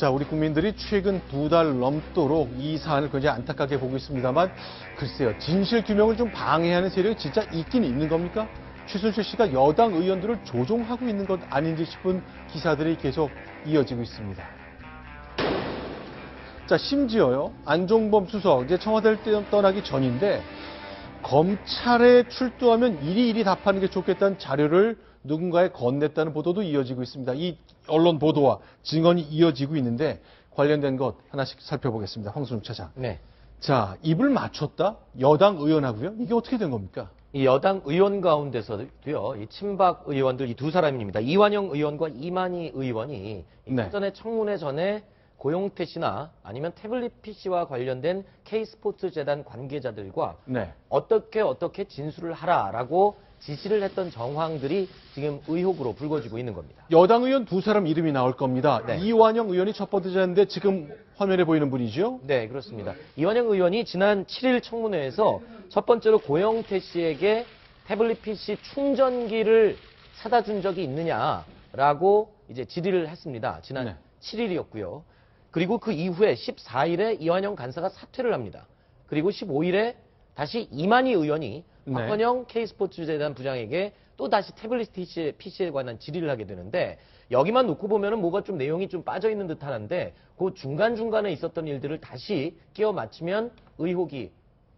자, 우리 국민들이 최근 2달 넘도록 이 사안을 굉장히 안타깝게 보고 있습니다만 글쎄요, 진실 규명을 좀 방해하는 세력이 진짜 있긴 있는 겁니까? 최순실 씨가 여당 의원들을 조종하고 있는 것 아닌지 싶은 기사들이 계속 이어지고 있습니다. 자, 심지어요, 안종범 수석, 이제 청와대를 떠나기 전인데 검찰에 출두하면 일일이 답하는 게 좋겠다는 자료를 누군가에 건넸다는 보도도 이어지고 있습니다. 이 언론 보도와 증언이 이어지고 있는데 관련된 것 하나씩 살펴보겠습니다. 황순욱 차장. 네. 자, 입을 맞췄다? 여당 의원하고요? 이게 어떻게 된 겁니까? 이 여당 의원 가운데서도요, 이 친박 의원들 이 두 사람입니다. 이완영 의원과 이만희 의원이 네. 전에 청문회 전에 고용태 씨나 아니면 태블릿 PC와 관련된 K스포츠 재단 관계자들과 네. 어떻게 진술을 하라라고 지시를 했던 정황들이 지금 의혹으로 불거지고 있는 겁니다. 여당 의원 두 사람 이름이 나올 겁니다. 네. 이완영 의원이 첫 번째인데 지금 화면에 보이는 분이죠? 네, 그렇습니다. 이완영 의원이 지난 7일 청문회에서 첫 번째로 고영태 씨에게 태블릿 PC 충전기를 사다 준 적이 있느냐라고 이제 질의를 했습니다. 지난 네. 7일이었고요. 그리고 그 이후에 14일에 이완영 간사가 사퇴를 합니다. 그리고 15일에 다시 이만희 의원이 네. 박헌영 K스포츠재단 부장에게 또 다시 태블릿 PC에 관한 질의를 하게 되는데 여기만 놓고 보면은 뭐가 좀 내용이 좀 빠져 있는 듯한데 그 중간중간에 있었던 일들을 다시 끼워 맞추면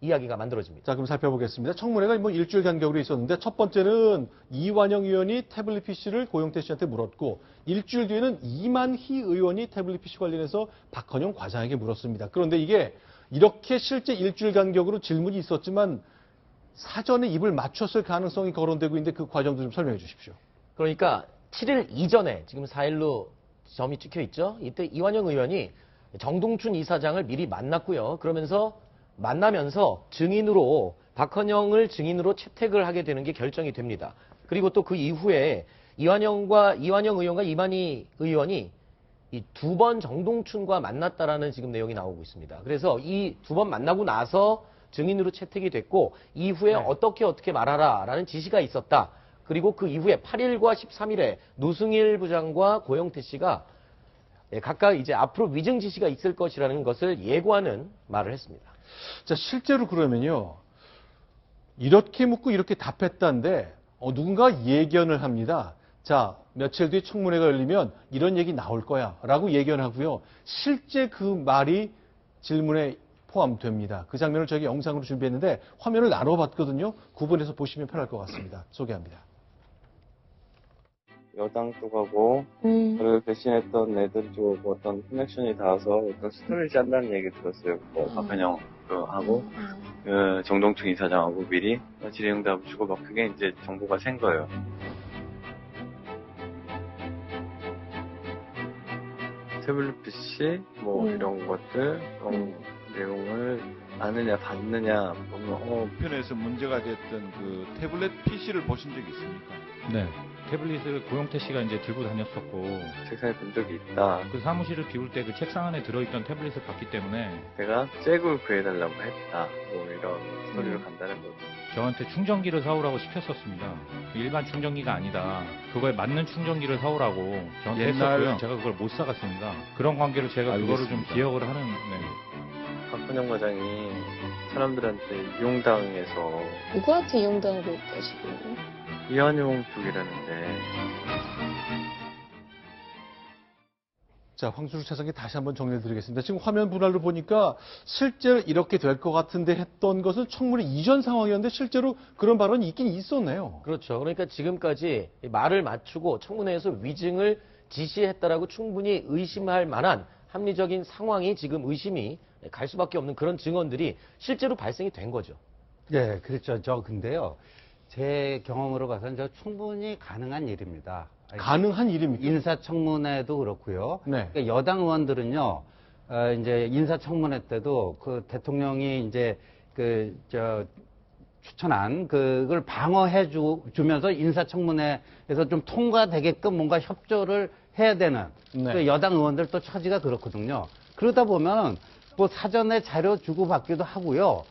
이야기가 만들어집니다. 자, 그럼 살펴보겠습니다. 청문회가 뭐 일주일 간격으로 있었는데 첫 번째는 이완영 의원이 태블릿 PC를 고영태 씨한테 물었고 일주일 뒤에는 이만희 의원이 태블릿 PC 관련해서 박헌영 과장에게 물었습니다. 그런데 이게 이렇게 실제 일주일 간격으로 질문이 있었지만 사전에 입을 맞췄을 가능성이 거론되고 있는데 그 과정도 좀 설명해 주십시오. 그러니까 7일 이전에 지금 4일로 점이 찍혀 있죠. 이때 이완영 의원이 정동춘 이사장을 미리 만났고요. 그러면서 만나면서 박헌영을 증인으로 채택을 하게 되는 게 결정이 됩니다. 그리고 또 그 이후에 이완영 의원과 이만희 의원이 이 2번 정동춘과 만났다라는 지금 내용이 나오고 있습니다. 그래서 이 2번 만나고 나서 증인으로 채택이 됐고 이후에 네. 어떻게 말하라라는 지시가 있었다. 그리고 그 이후에 8일과 13일에 노승일 부장과 고영태 씨가 각각 이제 앞으로 위증 지시가 있을 것이라는 것을 예고하는 말을 했습니다. 자, 실제로 그러면요. 이렇게 묻고 이렇게 답했다는데 누군가 예견을 합니다. 자, 며칠 뒤에 청문회가 열리면 이런 얘기 나올 거야 라고 예견하고요. 실제 그 말이 질문에 포함됩니다. 그 장면을 저희가 영상으로 준비했는데 화면을 나눠봤거든요. 구분해서 보시면 편할 것 같습니다. 소개합니다. 여당 쪽하고 저를 배신했던 애들 쪽 어떤 커넥션이 닿아서 어떤 스토리를 짠다는 얘기 들었어요. 박헌영 하고 정동춘 이사장하고 미리 질의응답을 주고 막 그게 이제 정보가 샌 거예요. 태블릿 PC 이런 것들 내용을 아느냐 봤느냐 보면 편에서 문제가 됐던 그 태블릿 PC를 보신 적이 있습니까? 네. 태블릿을 고영태 씨가 이제 들고 다녔었고 책상에 본 적이 있다. 그 사무실을 비울 때 그 책상 안에 들어있던 태블릿을 봤기 때문에 내가 잭을 구해달라고 했다. 이런 스토리로 간다는 거죠. 저한테 충전기를 사오라고 시켰었습니다. 일반 충전기가 아니다. 그거에 맞는 충전기를 사오라고 저한테 했었고요. 제가 그걸 못 사갔습니다. 그런 관계로 제가 그거를 좀 기억을 하는. 네. 박헌영 과장이 사람들한테 이용당해서 누구한테 이용당하고 있다 지금? 이완용 쪽이라는데. 자, 황순욱 차장님 다시 한번 정리해드리겠습니다. 지금 화면 분할로 보니까 실제로 이렇게 될 것 같은데 했던 것은 청문회 이전 상황이었는데 실제로 그런 발언이 있긴 있었네요. 그렇죠. 그러니까 지금까지 말을 맞추고 청문회에서 위증을 지시했다라고 충분히 의심할 만한 합리적인 상황이 지금 의심이 갈 수밖에 없는 그런 증언들이 실제로 발생이 된 거죠. 네, 그렇죠. 근데요. 제 경험으로 봐서는 충분히 가능한 일입니다. 가능한 일입니까? 인사청문회도 그렇고요. 네. 그러니까 여당 의원들은요, 이제 인사청문회 때도 그 대통령이 이제 추천한 그걸 방어해 주면서 인사청문회에서 좀 통과되게끔 뭔가 협조를 해야 되는 네. 그 여당 의원들 또 처지가 그렇거든요. 그러다 보면 사전에 자료 주고받기도 하고요.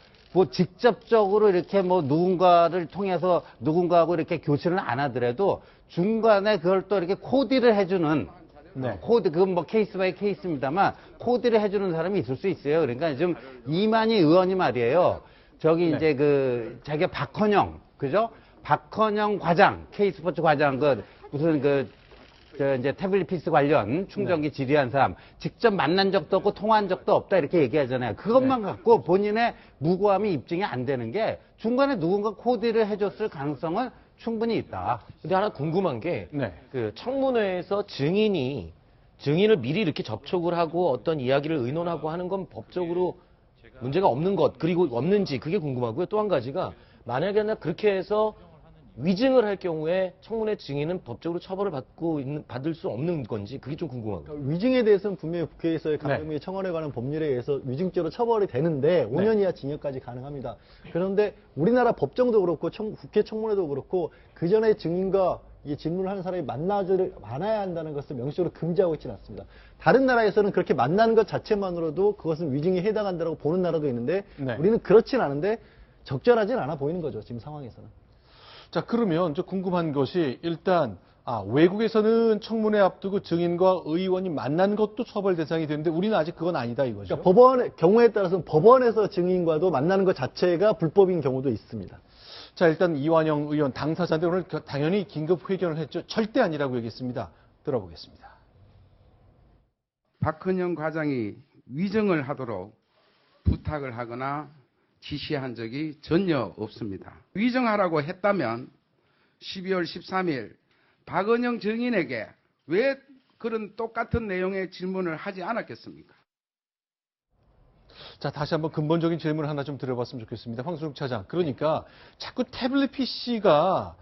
직접적으로 이렇게 누군가를 통해서 누군가하고 이렇게 교체를 안 하더라도 중간에 그걸 또 이렇게 코디를 해주는 네. 코드, 그건 뭐 케이스 바이 케이스입니다만, 코드를 해주는 사람이 있을 수 있어요. 그러니까 좀 이만희 의원이 말이에요. 저기 네. 이제 자기가 박헌영, 그죠? 박헌영 과장, K스포츠 과장, 무슨 이제 태블릿 PC 관련 충전기 네. 질의한 사람, 직접 만난 적도 없고 통화한 적도 없다 이렇게 얘기하잖아요. 그것만 네. 갖고 본인의 무고함이 입증이 안 되는 게 중간에 누군가 코드를 해줬을 가능성은 충분히 있다. 근데 하나 궁금한 게, 네. 그 청문회에서 증인을 미리 이렇게 접촉을 하고 어떤 이야기를 의논하고 하는 건 법적으로 문제가 없는 것, 그리고 없는지 그게 궁금하고요. 또 한 가지가, 만약에 그렇게 해서 위증을 할 경우에 청문회 증인은 법적으로 처벌을 받을 수 없는 건지 그게 좀 궁금하고요. 위증에 대해서는 분명히 국회에서의 강력히 청원에 관한 법률에 의해서 위증죄로 처벌이 되는데 5년 이하 징역까지 가능합니다. 그런데 우리나라 법정도 그렇고 국회 청문회도 그렇고 그 전에 증인과 이 질문을 하는 사람이 만나야 한다는 것을 명시적으로 금지하고 있지는 않습니다. 다른 나라에서는 그렇게 만나는 것 자체만으로도 그것은 위증에 해당한다고 보는 나라도 있는데 네. 우리는 그렇진 않은데 적절하진 않아 보이는 거죠. 지금 상황에서는. 자, 그러면 저 궁금한 것이 일단 외국에서는 청문회 앞두고 증인과 의원이 만난 것도 처벌 대상이 되는데 우리는 아직 그건 아니다 이거죠. 그러니까 경우에 따라서는 법원에서 증인과도 만나는 것 자체가 불법인 경우도 있습니다. 자, 일단 이완영 의원 당사자인데 오늘 당연히 긴급 회견을 했죠. 절대 아니라고 얘기했습니다. 들어보겠습니다. 박헌영 과장이 위증을 하도록 부탁을 하거나 지시한 적이 전혀 없습니다. 위증하라고 했다면 12월 13일 박헌영 증인에게 왜 그런 똑같은 내용의 질문을 하지 않았겠습니까? 자, 다시 한번 근본적인 질문 하나 좀 드려봤으면 좋겠습니다. 황순욱 차장. 그러니까 자꾸 태블릿 PC가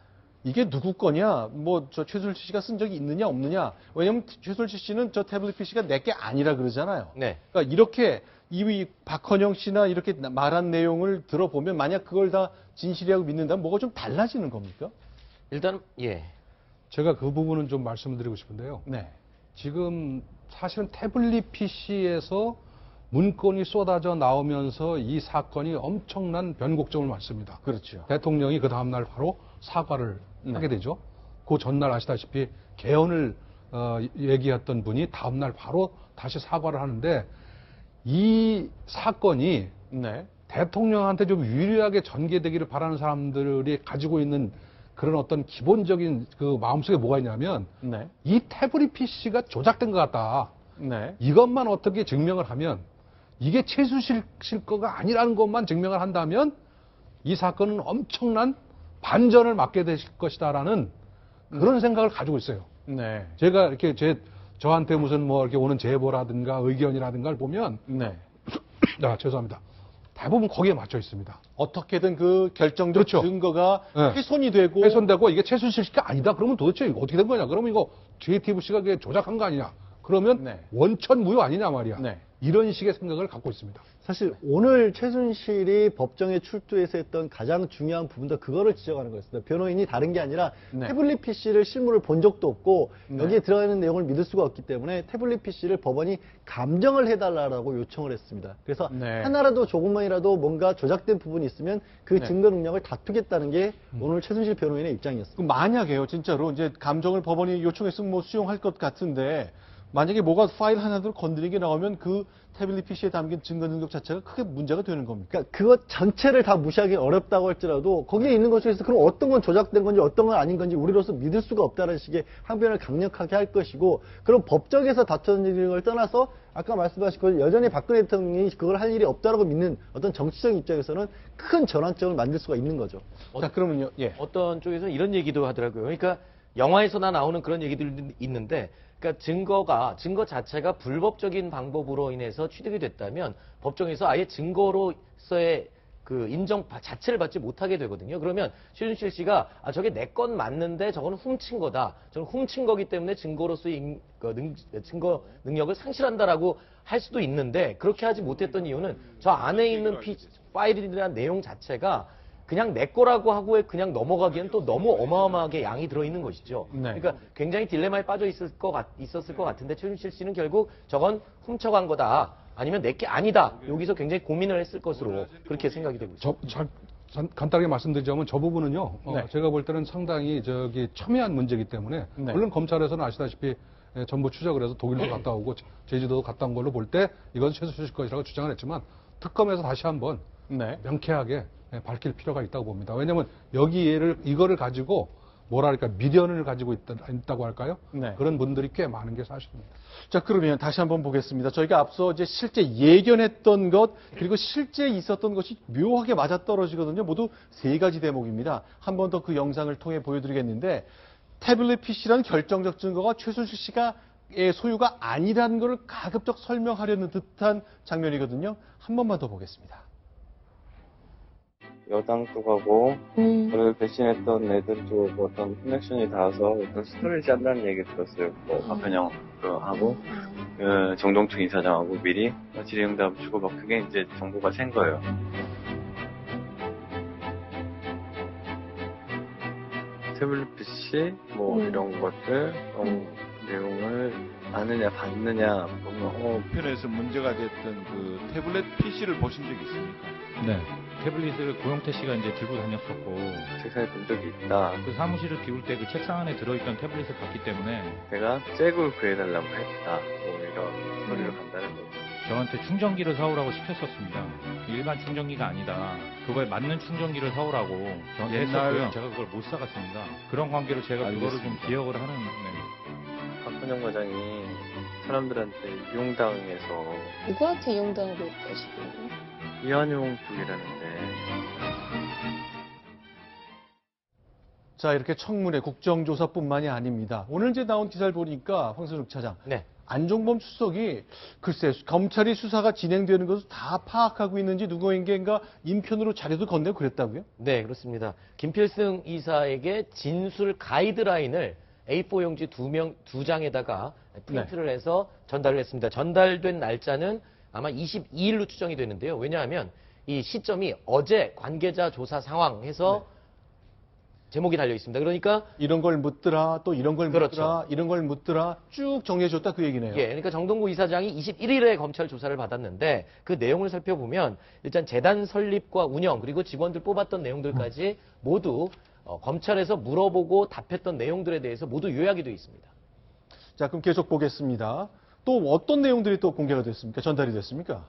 이게 누구 거냐? 저 최순실 씨가 쓴 적이 있느냐 없느냐? 왜냐면 최순실 씨는 저 태블릿 PC가 내 게 아니라 그러잖아요. 네. 그러니까 이렇게 이 박헌영 씨나 이렇게 말한 내용을 들어보면 만약 그걸 다 진실이라고 믿는다면 뭐가 좀 달라지는 겁니까? 일단, 예. 제가 그 부분은 좀 말씀드리고 싶은데요. 네. 지금 사실은 태블릿 PC에서 문건이 쏟아져 나오면서 이 사건이 엄청난 변곡점을 맞습니다. 그렇죠. 대통령이 그 다음날 바로 사과를 네. 하게 되죠. 그 전날 아시다시피 개헌을 얘기했던 분이 다음날 바로 다시 사과를 하는데 이 사건이 네. 대통령한테 좀 유리하게 전개되기를 바라는 사람들이 가지고 있는 그런 어떤 기본적인 그 마음속에 뭐가 있냐면 네. 이 태블릿 PC가 조작된 것 같다. 네. 이것만 어떻게 증명을 하면 이게 최순실 거가 아니라는 것만 증명을 한다면 이 사건은 엄청난 반전을 맞게 될 것이다라는 그런 생각을 가지고 있어요. 네. 제가 이렇게 저한테 무슨 이렇게 오는 제보라든가 의견이라든가를 보면 네. 죄송합니다. 대부분 거기에 맞춰 있습니다. 어떻게든 그 결정적 그렇죠. 증거가 네. 훼손이 되고 훼손되고 이게 최순실 씨가 아니다. 그러면 도대체 이거 어떻게 된 거냐? 그러면 이거 JTBC 씨가 조작한 거 아니냐? 그러면 네. 원천 무효 아니냐 말이야. 네. 이런 식의 생각을 갖고 있습니다. 사실 오늘 최순실이 법정에 출두해서 했던 가장 중요한 부분도 그거를 지적하는 거였습니다. 변호인이 다른 게 아니라 네. 태블릿 PC를 실물을 본 적도 없고 네. 여기에 들어가 있는 내용을 믿을 수가 없기 때문에 태블릿 PC를 법원이 감정을 해달라고 요청을 했습니다. 그래서 네. 하나라도 조금만이라도 뭔가 조작된 부분이 있으면 그 네. 증거 능력을 다투겠다는 게 오늘 최순실 변호인의 입장이었습니다. 그 만약에요, 진짜로 이제 감정을 법원이 요청했으면 수용할 것 같은데 만약에 뭐가 파일 하나도 건드리게 나오면 그 태블릿 PC에 담긴 증거 능력 자체가 크게 문제가 되는 겁니까? 그러니까 그것 전체를 다 무시하기 어렵다고 할지라도 거기에 있는 것 중에서 그럼 어떤 건 조작된 건지 어떤 건 아닌 건지 우리로서 믿을 수가 없다는 식의 항변을 강력하게 할 것이고 그럼 법정에서 다투는 걸 떠나서 아까 말씀하신 것 여전히 박근혜 대통령이 그걸 할 일이 없다라고 믿는 어떤 정치적 입장에서는 큰 전환점을 만들 수가 있는 거죠. 자, 그러면요. 예. 어떤 쪽에서는 이런 얘기도 하더라고요. 그러니까 영화에서나 나오는 그런 얘기들이 있는데, 그러니까 증거 자체가 불법적인 방법으로 인해서 취득이 됐다면 법정에서 아예 증거로서의 그 인정 자체를 받지 못하게 되거든요. 그러면 최순실 씨가 저게 내 건 맞는데 저건 훔친 거다. 저는 훔친 거기 때문에 증거로서의 증거 능력을 상실한다라고 할 수도 있는데 그렇게 하지 못했던 이유는 저 안에 있는 파일이나 내용 자체가 그냥 내 거라고 하고 그냥 넘어가기엔 또 너무 어마어마하게 양이 들어있는 것이죠. 네. 그러니까 굉장히 딜레마에 빠져 있었을 것 같은데 최순실 씨는 결국 저건 훔쳐간 거다. 아니면 내 게 아니다. 여기서 굉장히 고민을 했을 것으로 그렇게 생각이 되고 있습니다. 간단하게 말씀드리자면 저 부분은요. 네. 제가 볼 때는 상당히 첨예한 문제이기 때문에 네. 물론 검찰에서는 아시다시피 전부 추적을 해서 독일도 갔다 오고 제주도도 갔다 온 걸로 볼 때 이건 최순실 것이라고 주장을 했지만 특검에서 다시 한번 명쾌하게 밝힐 필요가 있다고 봅니다. 왜냐하면 이거를 가지고 뭐랄까 미련을 가지고 있다고 할까요? 그런 분들이 꽤 많은 게 사실입니다. 자, 그러면 다시 한번 보겠습니다. 저희가 앞서 이제 실제 예견했던 것, 그리고 실제 있었던 것이 묘하게 맞아떨어지거든요. 모두 세 가지 대목입니다. 한 번 더 그 영상을 통해 보여드리겠는데, 태블릿 PC라는 결정적 증거가 최순실 씨가 소유가 아니라는 것을 가급적 설명하려는 듯한 장면이거든요. 한 번만 더 보겠습니다. 여당 쪽하고 저를 배신했던 애들 쪽 어떤 커넥션이 닿아서 어떤 스토리를 짠다는 얘기 들었어요. 박근영 하고 정동춘 이사장하고 미리 질의응답 주고받고 그게 이제 정보가 샌 거예요. 태블릿 PC 이런 것들 내용을 아느냐 봤느냐 보면 편에서 문제가 됐던 그 태블릿 PC를 보신 적이 있습니까? 네. 태블릿을 고영태 씨가 이제 들고 다녔었고 책상에 본 적이 있다. 그 사무실을 비울 때 그 책상 안에 들어있던 태블릿을 봤기 때문에 내가 잭을 구해달라고 했다. 이런 소리를 간다는 거죠. 저한테 충전기를 사오라고 시켰었습니다. 일반 충전기가 아니다. 그거에 맞는 충전기를 사오라고 저한테 했었고요. 제가 그걸 못 사갔습니다. 그런 관계로 제가 그거를 좀 기억을 하는. 박근영 과장이 사람들한테 이용당해서 누구한테 이용당하고 있다 지금? 이완용 쪽이라는데. 자, 이렇게 청문회 국정조사뿐만이 아닙니다. 오늘 이제 나온 기사를 보니까 황선욱 차장. 안종범 수석이 글쎄 검찰이 수사가 진행되는 것을 다 파악하고 있는지 누구에게인가 인편으로 자료도 건네고 그랬다고요? 네, 그렇습니다. 김필승 이사에게 진술 가이드라인을 A4 용지 두 장에다가 프린트를 해서 전달을 했습니다. 전달된 날짜는 아마 22일로 추정이 되는데요. 왜냐하면 이 시점이 어제 관계자 조사 상황 해서 제목이 달려 있습니다. 그러니까 이런 걸 묻더라, 또 이런 걸 묻더라, 이런 걸 묻더라 쭉 정리해줬다 그 얘기네요. 예, 그러니까 정동구 이사장이 21일에 검찰 조사를 받았는데 그 내용을 살펴보면 일단 재단 설립과 운영 그리고 직원들 뽑았던 내용들까지 모두 검찰에서 물어보고 답했던 내용들에 대해서 모두 요약이 되어 있습니다. 자, 그럼 계속 보겠습니다. 또 어떤 내용들이 또 공개가 됐습니까? 전달이 됐습니까?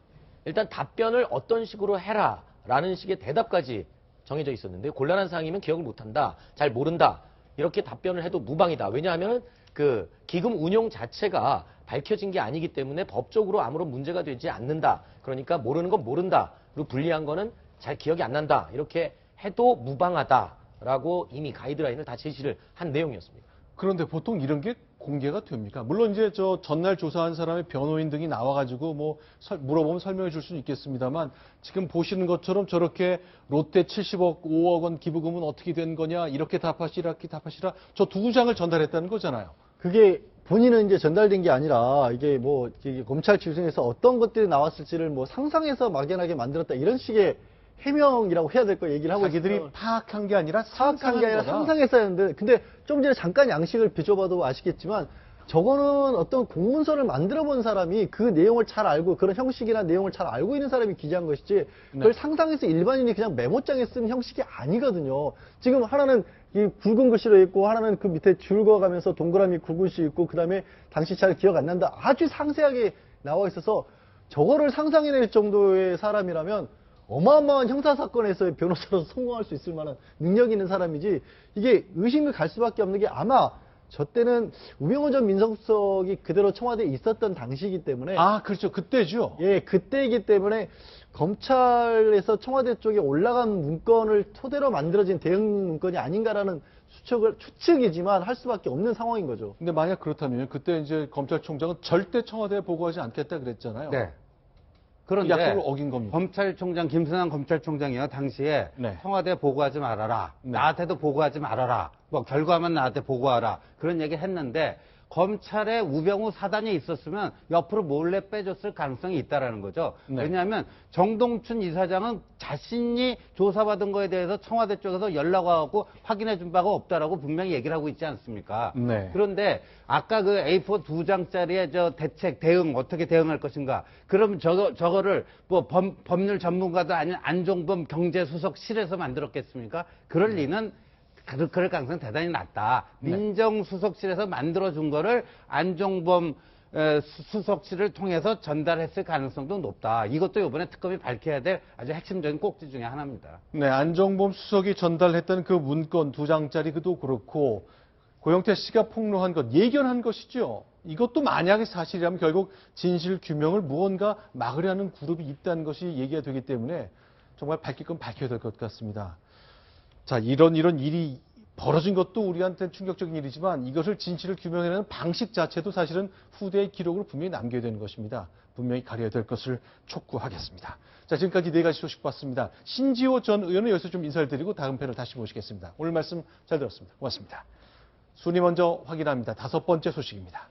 일단 답변을 어떤 식으로 해라라는 식의 대답까지 정해져 있었는데 곤란한 사항이면 기억을 못한다, 잘 모른다 이렇게 답변을 해도 무방이다. 왜냐하면 그 기금 운용 자체가 밝혀진 게 아니기 때문에 법적으로 아무런 문제가 되지 않는다. 그러니까 모르는 건 모른다. 그리고 불리한 거는 잘 기억이 안 난다. 이렇게 해도 무방하다라고 이미 가이드라인을 다 제시를 한 내용이었습니다. 그런데 보통 이런 게 공개가 됩니까? 물론 이제 저 전날 조사한 사람의 변호인 등이 나와가지고 뭐 물어보면 설명해 줄 수는 있겠습니다만 지금 보시는 것처럼 저렇게 롯데 70억, 5억 원 기부금은 어떻게 된 거냐 이렇게 답하시라, 이렇게 답하시라 저 두 장을 전달했다는 거잖아요. 그게 본인은 이제 전달된 게 아니라 이게 이게 검찰 출신에서 어떤 것들이 나왔을지를 상상해서 막연하게 만들었다 이런 식의 해명이라고 해야 될 거 얘기를 하고 자기들이 있어요. 파악한 게 아니라 파악한 게 아니라 상상했어야 했는데 근데 좀 전에 잠깐 양식을 비춰봐도 아시겠지만 저거는 어떤 공문서를 만들어 본 사람이 그 내용을 잘 알고 그런 형식이나 내용을 잘 알고 있는 사람이 기재한 것이지 그걸 상상해서 일반인이 그냥 메모장에 쓴 형식이 아니거든요. 지금 하나는 이 굵은 글씨로 있고 하나는 그 밑에 줄 그어가면서 동그라미 굵은 시 있고 그 다음에 당시 잘 기억 안 난다. 아주 상세하게 나와 있어서 저거를 상상해낼 정도의 사람이라면 어마어마한 형사사건에서의 변호사로서 성공할 수 있을 만한 능력 있는 사람이지 이게 의심이 갈 수밖에 없는 게 아마 저 때는 우병우 전 민정수석이 그대로 청와대에 있었던 당시이기 때문에 그렇죠. 그때죠. 예, 그때이기 때문에 검찰에서 청와대 쪽에 올라간 문건을 토대로 만들어진 대응 문건이 아닌가라는 추측이지만 할 수밖에 없는 상황인 거죠. 근데 만약 그렇다면 그때 이제 검찰총장은 절대 청와대에 보고하지 않겠다 그랬잖아요. 네. 그런데 약속을 어긴 겁니다. 검찰총장 김순환 검찰총장이요 당시에 청와대 보고하지 말아라. 나한테도 보고하지 말아라. 뭐 결과만 나한테 보고하라. 그런 얘기 했는데 검찰에 우병우 사단이 있었으면 옆으로 몰래 빼줬을 가능성이 있다라는 거죠. 왜냐하면 정동춘 이사장은 자신이 조사받은 거에 대해서 청와대 쪽에서 연락 와갖고 확인해 준 바가 없다라고 분명히 얘기를 하고 있지 않습니까? 그런데 아까 그 A4 두 장짜리의 저 대응 어떻게 대응할 것인가? 그럼 저거를 뭐 법률 전문가도 아닌 안종범 경제수석실에서 만들었겠습니까? 그럴 리는 그럴 가능성이 대단히 낮다. 민정수석실에서 만들어준 거를 안종범 수석실을 통해서 전달했을 가능성도 높다. 이것도 이번에 특검이 밝혀야 될 아주 핵심적인 꼭지 중에 하나입니다. 네, 안종범 수석이 전달했던 그 문건 2장짜리 그도 그렇고 고영태 씨가 폭로한 것, 예견한 것이죠. 이것도 만약에 사실이라면 결국 진실 규명을 무언가 막으려는 그룹이 있다는 것이 얘기가 되기 때문에 정말 밝힐 건 밝혀야 될 것 같습니다. 자, 이런 일이 벌어진 것도 우리한테는 충격적인 일이지만 이것을 진실을 규명해내는 방식 자체도 사실은 후대의 기록으로 분명히 남겨야 되는 것입니다. 분명히 가려야 될 것을 촉구하겠습니다. 자, 지금까지 4가지 소식 봤습니다. 신지호 전 의원은 여기서 좀 인사를 드리고 다음 편을 다시 모시겠습니다. 오늘 말씀 잘 들었습니다. 고맙습니다. 순위 먼저 확인합니다. 5번째 소식입니다.